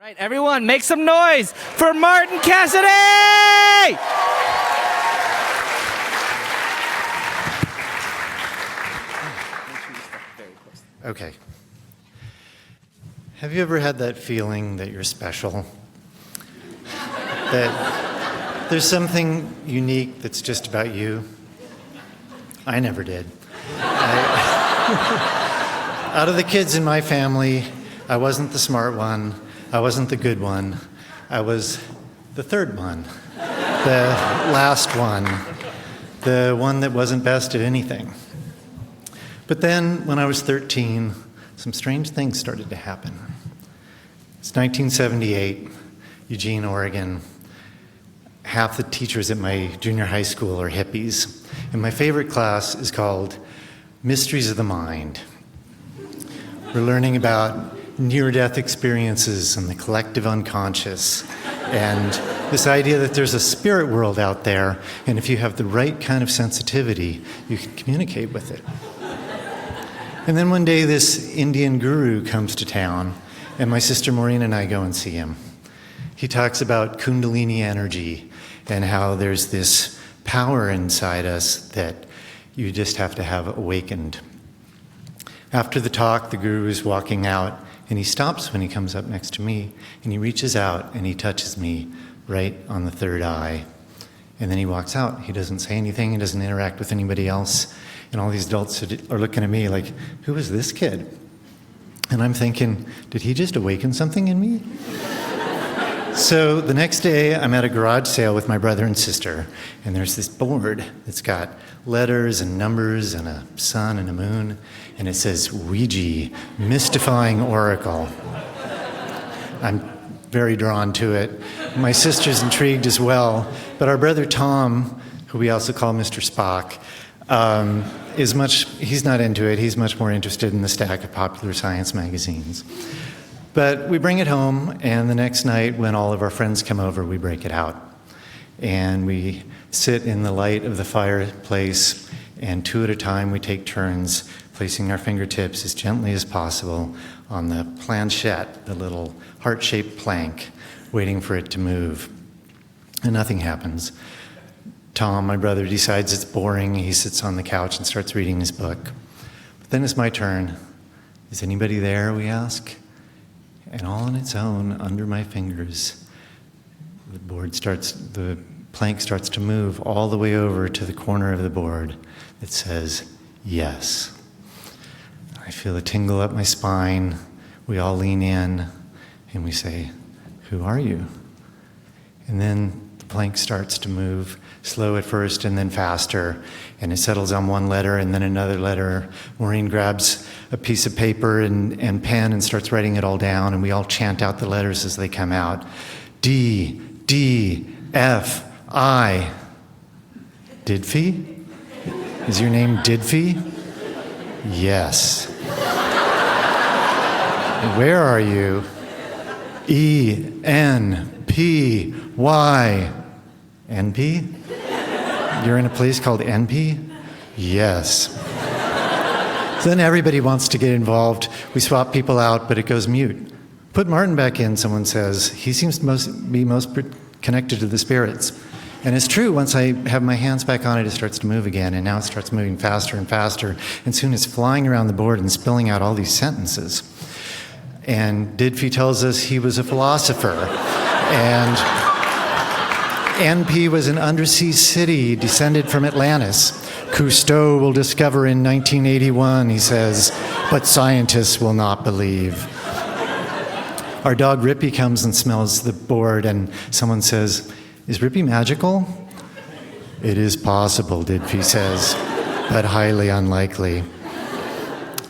Right, everyone, make some noise for Martin-Cassidy! Okay. Have you ever had that feeling that you're special? That there's something unique that's just about you? I never did. Out of the kids in my family, I wasn't the smart one. I wasn't the good one. I was the third one, the last one, the one that wasn't best at anything. But then, when I was 13, some strange things started to happen. It's 1978, Eugene, Oregon. Half the teachers at my junior high school are hippies, and my favorite class is called Mysteries of the Mind. We're learning about near-death experiences and the collective unconscious, and this idea that there's a spirit world out there, and if you have the right kind of sensitivity, you can communicate with it. And then one day this Indian guru comes to town, and my sister Maureen and I go and see him. He talks about Kundalini energy and how there's this power inside us that you just have to have awakened. After the talk, the guru is walking out, and he stops when he comes up next to me, and he reaches out and he touches me right on the third eye. And then he walks out. He doesn't say anything. He doesn't interact with anybody else. And all these adults are looking at me like, who is this kid? And I'm thinking, did he just awaken something in me? So the next day, I'm at a garage sale with my brother and sister, and there's this board that's got letters and numbers and a sun and a moon, and it says, Ouija, Mystifying Oracle. I'm very drawn to it. My sister's intrigued as well, but our brother Tom, who we also call Mr. Spock, he's not into it. He's much more interested in the stack of popular science magazines. But we bring it home, and the next night when all of our friends come over, we break it out. And we sit in the light of the fireplace, and two at a time we take turns placing our fingertips as gently as possible on the planchette, the little heart-shaped plank, waiting for it to move. And nothing happens. Tom, my brother, decides it's boring. He sits on the couch and starts reading his book. But then it's my turn. Is anybody there, we ask? And all on its own, under my fingers, the plank starts to move all the way over to the corner of the board that says, yes. I feel a tingle up my spine. We all lean in and we say, who are you? And then the plank starts to move, slow at first and then faster, and it settles on one letter and then another letter. Maureen grabs a piece of paper and pen and starts writing it all down, and we all chant out the letters as they come out. D, D, F, I. Didfi? Is your name Didfi? Yes. Where are you? E, N, P, Y. NP? You're in a place called NP? Yes. So then everybody wants to get involved. We swap people out, but it goes mute. Put Martin back in, someone says. He seems to be most connected to the spirits. And it's true, once I have my hands back on it, it starts to move again, and now it starts moving faster and faster, and soon it's flying around the board and spilling out all these sentences. And Didfi tells us he was a philosopher, and NP was an undersea city descended from Atlantis. Cousteau will discover in 1981, he says, but scientists will not believe. Our dog Rippy comes and smells the board, and someone says, is Rippy magical? It is possible, Didfi says, but highly unlikely.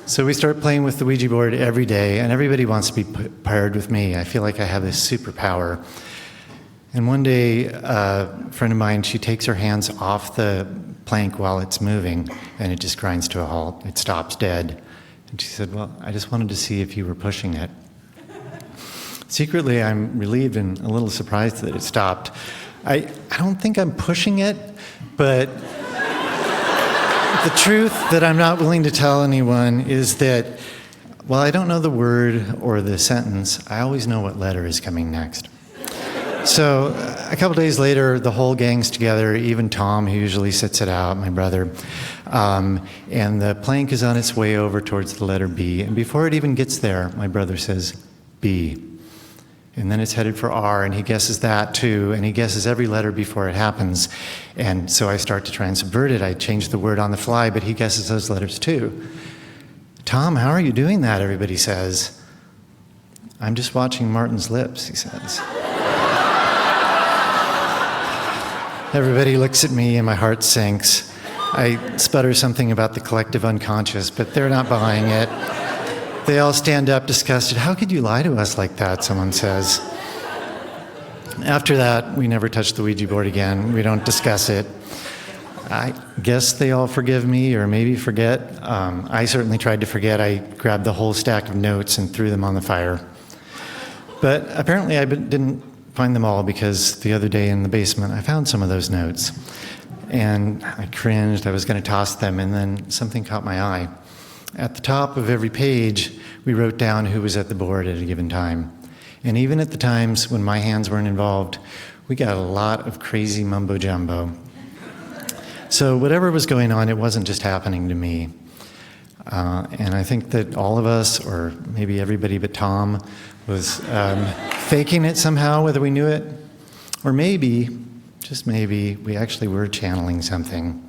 So we start playing with the Ouija board every day, and everybody wants to be paired with me. I feel like I have this superpower. And one day, a friend of mine, she takes her hands off the plank while it's moving, and it just grinds to a halt. It stops dead. And she said, well, I just wanted to see if you were pushing it. Secretly, I'm relieved and a little surprised that it stopped. I don't think I'm pushing it, but the truth that I'm not willing to tell anyone is that while I don't know the word or the sentence, I always know what letter is coming next. So a couple days later, the whole gang's together, even Tom, who usually sits it out, my brother, and the plank is on its way over towards the letter B. And before it even gets there, my brother says, B. And then it's headed for R, and he guesses that too, and he guesses every letter before it happens. And so I start to try and subvert it. I change the word on the fly, but he guesses those letters too. Tom, how are you doing that? Everybody says. I'm just watching Martin's lips, he says. Everybody looks at me and my heart sinks. I sputter something about the collective unconscious, but they're not buying it. They all stand up disgusted. How could you lie to us like that, someone says. After that, we never touch the Ouija board again. We don't discuss it. I guess they all forgive me or maybe forget. I certainly tried to forget. I grabbed the whole stack of notes and threw them on the fire. But apparently I didn't find them all, because the other day in the basement I found some of those notes. And I cringed. I was going to toss them, and then something caught my eye. At the top of every page, we wrote down who was at the board at a given time. And even at the times when my hands weren't involved, we got a lot of crazy mumbo-jumbo. So whatever was going on, it wasn't just happening to me. And I think that all of us, or maybe everybody but Tom, was faking it somehow, whether we knew it. Or maybe, just maybe, we actually were channeling something.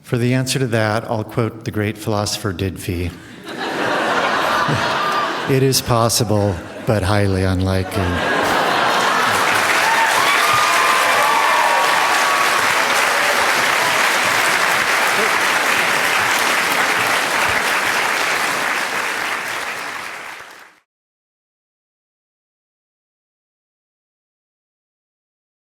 For the answer to that, I'll quote the great philosopher Didfi. It is possible, but highly unlikely.